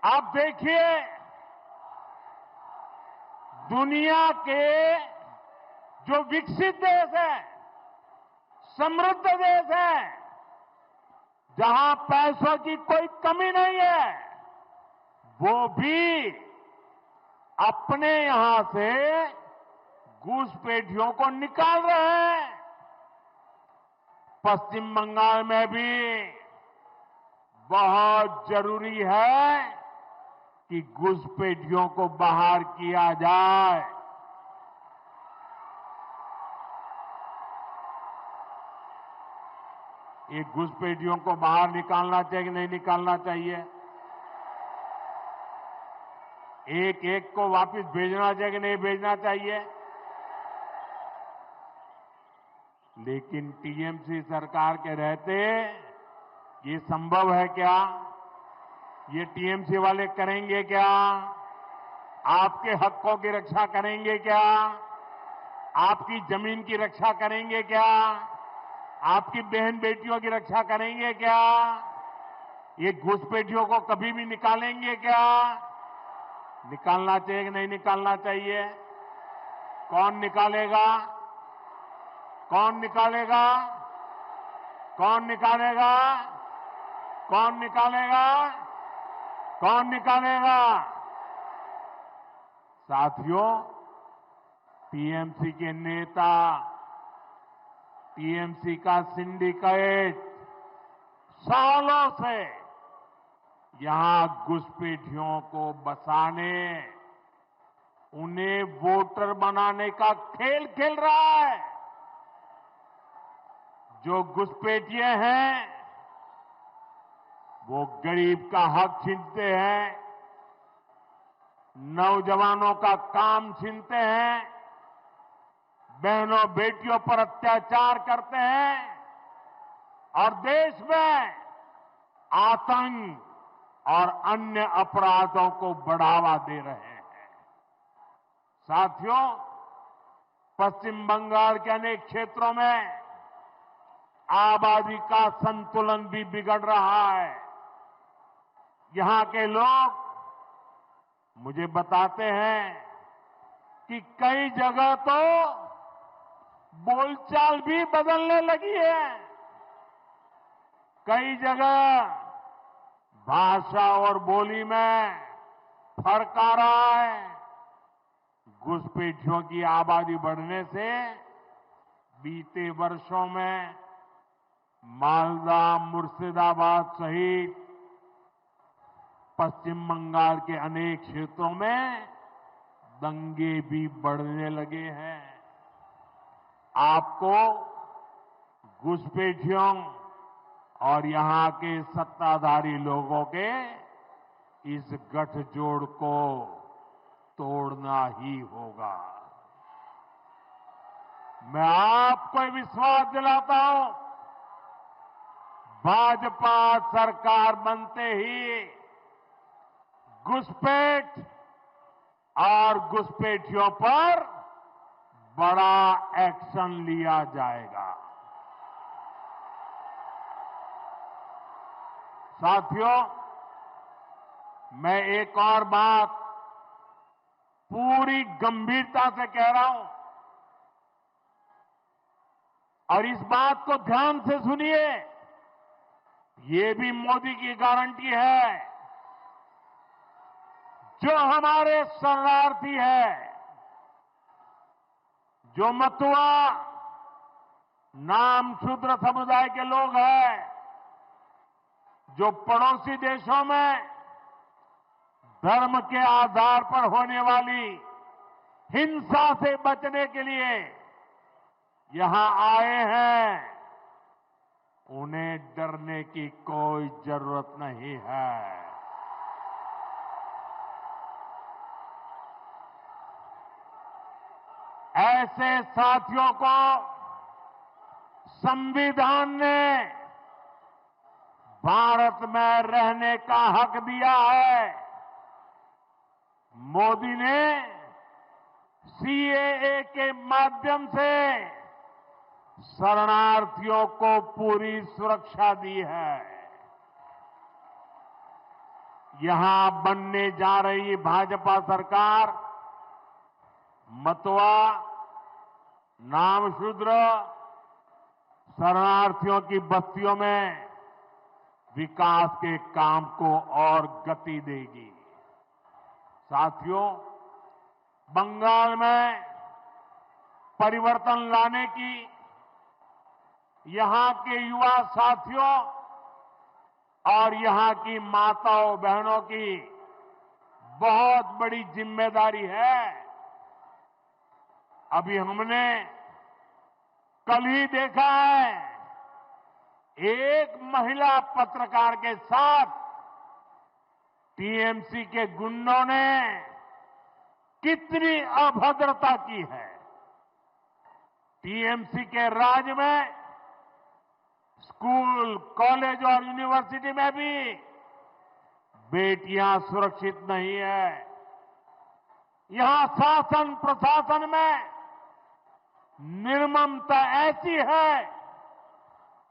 आप देखिए, दुनिया के जो विकसित देश है, समृद्ध देश है, जहां पैसों की कोई कमी नहीं है, वो भी अपने यहां से घुसपैठियों को निकाल रहे हैं। पश्चिम बंगाल में भी बहुत जरूरी है कि घुसपैठियों को बाहर किया जाए। ये घुसपैठियों को बाहर निकालना चाहिए कि नहीं निकालना चाहिए? एक एक को वापस भेजना चाहिए कि नहीं भेजना चाहिए? लेकिन टीएमसी सरकार के रहते ये संभव है क्या? ये टीएमसी वाले करेंगे क्या? आपके हकों की रक्षा करेंगे क्या? आपकी जमीन की रक्षा करेंगे क्या? आपकी बहन बेटियों की रक्षा करेंगे क्या? ये घुसपैठियों को कभी भी निकालेंगे क्या? निकालना चाहिए कि नहीं निकालना चाहिए? कौन निकालेगा? कौन निकालेगा? कौन निकालेगा? कौन निकालेगा? कौन निकालेगा? साथियों, टीएमसी के नेता, टीएमसी का सिंडिकेट सालों से यहां घुसपैठियों को बसाने, उन्हें वोटर बनाने का खेल खेल रहा है। जो घुसपैठिए हैं, वो गरीब का हक छीनते हैं, नौजवानों का काम छीनते हैं, बहनों बेटियों पर अत्याचार करते हैं और देश में आतंक और अन्य अपराधों को बढ़ावा दे रहे हैं। साथियों, पश्चिम बंगाल के अनेक क्षेत्रों में आबादी का संतुलन भी बिगड़ रहा है। यहां के लोग मुझे बताते हैं कि कई जगह तो बोलचाल भी बदलने लगी है। कई जगह भाषा और बोली में फर्क आ रहा है। घुसपैठियों की आबादी बढ़ने से बीते वर्षों में मालदा, मुर्शिदाबाद सहित पश्चिम बंगाल के अनेक क्षेत्रों में दंगे भी बढ़ने लगे हैं। आपको घुसपैठियों और यहां के सत्ताधारी लोगों के इस गठजोड़ को तोड़ना ही होगा। मैं आपको विश्वास दिलाता हूं, भाजपा सरकार बनते ही घुसपैठ और घुसपैठियों पर बड़ा एक्शन लिया जाएगा। साथियों, मैं एक और बात पूरी गंभीरता से कह रहा हूं और इस बात को ध्यान से सुनिए। ये भी मोदी की गारंटी है। जो हमारे शरणार्थी है, जो मतुआ नाम शूद्र समुदाय के लोग हैं, जो पड़ोसी देशों में धर्म के आधार पर होने वाली हिंसा से बचने के लिए यहां आए हैं, उन्हें डरने की कोई जरूरत नहीं है। ऐसे साथियों को संविधान ने भारत में रहने का हक दिया है। मोदी ने सीएए के माध्यम से शरणार्थियों को पूरी सुरक्षा दी है। यहां बनने जा रही भाजपा सरकार मतवा, नामशूद्र, शरणार्थियों की बस्तियों में विकास के काम को और गति देगी। साथियों, बंगाल में परिवर्तन लाने की यहां के युवा साथियों और यहां की माताओं बहनों की बहुत बड़ी जिम्मेदारी है। अभी हमने कल ही देखा है, एक महिला पत्रकार के साथ टीएमसी के गुंडों ने कितनी अभद्रता की है। टीएमसी के राज में स्कूल, कॉलेज और यूनिवर्सिटी में भी बेटियां सुरक्षित नहीं है। यहां शासन प्रशासन में निर्ममता ऐसी है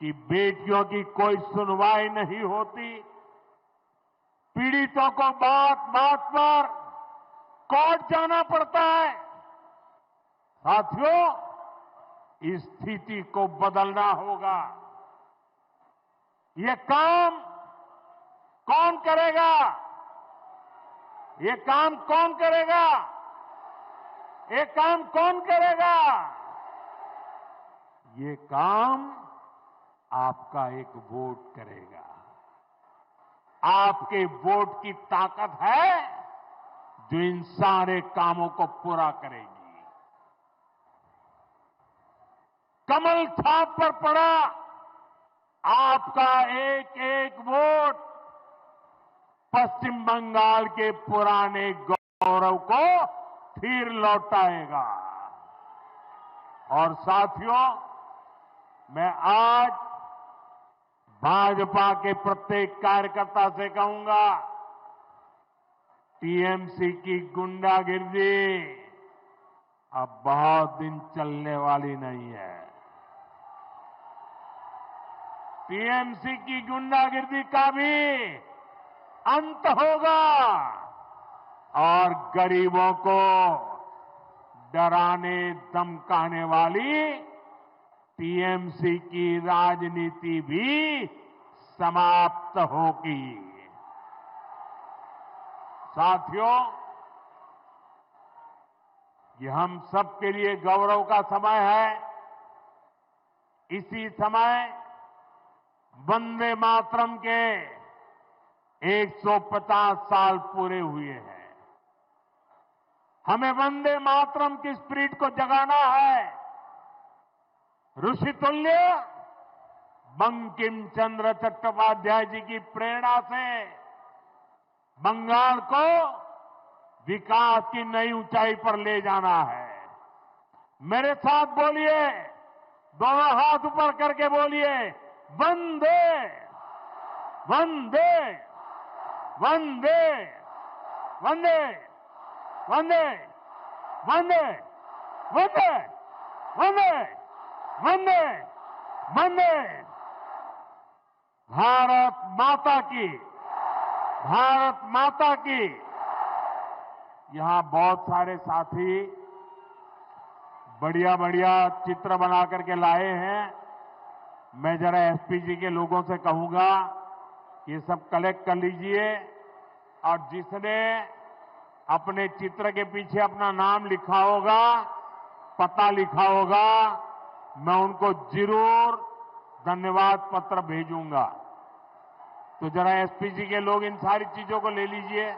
कि बेटियों की कोई सुनवाई नहीं होती। पीड़ितों को बात बात पर कोर्ट जाना पड़ता है। साथियों, इस स्थिति को बदलना होगा। ये काम कौन करेगा? ये काम कौन करेगा? ये काम कौन करेगा? ये काम आपका एक वोट करेगा। आपके वोट की ताकत है जो इन सारे कामों को पूरा करेगी। कमल छाप पर पड़ा आपका एक एक वोट पश्चिम बंगाल के पुराने गौरव को फिर लौटाएगा। और साथियों, मैं आज भाजपा के प्रत्येक कार्यकर्ता से कहूंगा, टीएमसी की गुंडागिर्दी अब बहुत दिन चलने वाली नहीं है। टीएमसी की गुंडागिर्दी का भी अंत होगा और गरीबों को डराने धमकाने वाली टीएमसी की राजनीति भी समाप्त होगी। साथियों, ये हम सबके लिए गौरव का समय है। इसी समय वंदे मातरम के 150 साल पूरे हुए हैं। हमें वंदे मातरम की स्पिरिट को जगाना है। ऋषितुल्य बंकिम चंद्र चट्टोपाध्याय जी की प्रेरणा से बंगाल को विकास की नई ऊंचाई पर ले जाना है। मेरे साथ बोलिए, दोनों हाथ ऊपर करके बोलिए, वंदे वंदे वंदे वंदे वंदे वंदे वंदे वंदे वंदे वंदे। भारत माता की, भारत माता की। यहां बहुत सारे साथी बढ़िया बढ़िया चित्र बना करके लाए हैं। मैं जरा एसपीजी के लोगों से कहूंगा ये सब कलेक्ट कर लीजिए और जिसने अपने चित्र के पीछे अपना नाम लिखा होगा, पता लिखा होगा, मैं उनको जरूर धन्यवाद पत्र भेजूंगा। तो जरा एसपीजी के लोग इन सारी चीजों को ले लीजिए।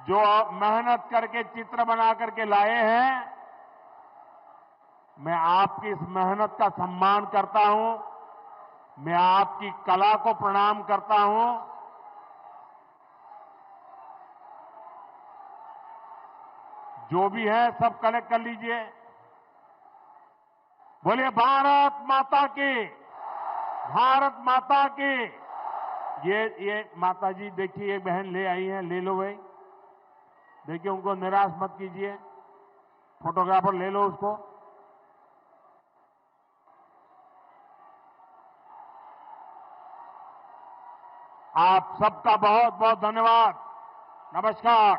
जो मेहनत करके चित्र बना करके लाए हैं, मैं आपकी इस मेहनत का सम्मान करता हूं। मैं आपकी कला को प्रणाम करता हूं। जो भी है सब कलेक्ट कर लीजिए। बोलिए भारत माता की, भारत माता की। ये माता जी देखिए, एक बहन ले आई है, ले लो भाई। देखिए, उनको निराश मत कीजिए। फोटोग्राफर ले लो उसको। आप सबका बहुत बहुत धन्यवाद। नमस्कार।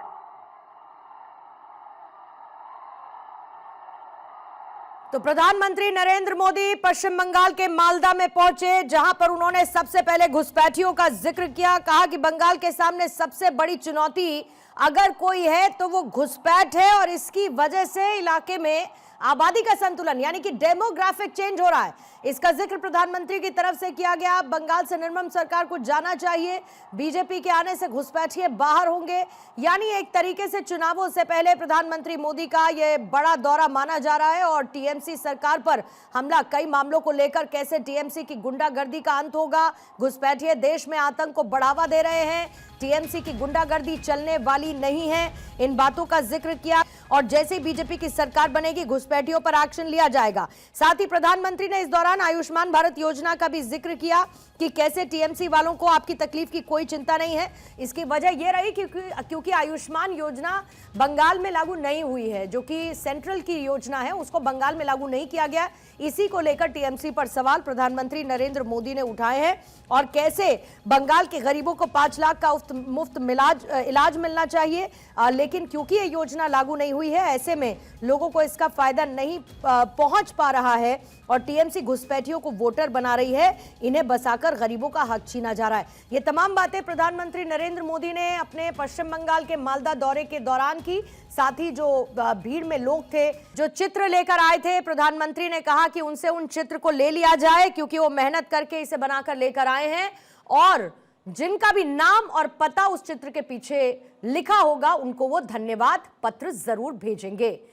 तो प्रधानमंत्री नरेंद्र मोदी पश्चिम बंगाल के मालदा में पहुंचे, जहां पर उन्होंने सबसे पहले घुसपैठियों का जिक्र किया। कहा कि बंगाल के सामने सबसे बड़ी चुनौती अगर कोई है तो वो घुसपैठ है और इसकी वजह से इलाके में आबादी का संतुलन यानी कि डेमोग्राफिक चेंज हो रहा है। इसका जिक्र प्रधानमंत्री की तरफ से किया गया। बंगाल से निर्मम सरकार को जाना चाहिए, बीजेपी के आने से घुसपैठिए बाहर होंगे। यानी एक तरीके से चुनावों से पहले प्रधानमंत्री मोदी का यह बड़ा दौरा माना जा रहा है और टीएमसी सरकार पर हमला, कई मामलों को लेकर कैसे टीएमसी की गुंडागर्दी का अंत होगा, घुसपैठिए देश में आतंक को बढ़ावा दे रहे हैं, टीएमसी की गुंडागर्दी चलने वाली नहीं है, इन बातों का जिक्र किया। और जैसे ही बीजेपी की सरकार बनेगी घुसपैठियों पर एक्शन लिया जाएगा। साथ ही प्रधानमंत्री ने इस दौरान आयुष्मान भारत योजना का भी जिक्र किया कि कैसे टीएमसी वालों को आपकी तकलीफ की कोई चिंता नहीं है। इसकी वजह यह रही क्योंकि आयुष्मान योजना बंगाल में लागू नहीं हुई है, जो कि सेंट्रल की योजना है, उसको बंगाल में लागू नहीं किया गया। इसी को लेकर टीएमसी पर सवाल प्रधानमंत्री नरेंद्र मोदी ने उठाए हैं और कैसे बंगाल के गरीबों को 5 लाख का मुफ्त इलाज मिलना चाहिए, लेकिन क्योंकि ये योजना लागू नहीं हुई है ऐसे में लोगों को इसका फायदा नहीं पहुंच पा रहा है और टीएमसी घुसपैठियों को वोटर बना रही है, इन्हें बसाकर गरीबों का हक छीना जा रहा है। ये तमाम बातें प्रधानमंत्री नरेंद्र मोदी ने अपने पश्चिम बंगाल के मालदा दौरे के दौरान की। साथ ही जो भीड़ में लोग थे जो चित्र लेकर आए थे, प्रधानमंत्री ने कहा कि उनसे उन चित्र को ले लिया जाए क्योंकि वो मेहनत करके इसे बनाकर लेकर आए हैं और जिनका भी नाम और पता उस चित्र के पीछे लिखा होगा उनको वो धन्यवाद पत्र जरूर भेजेंगे।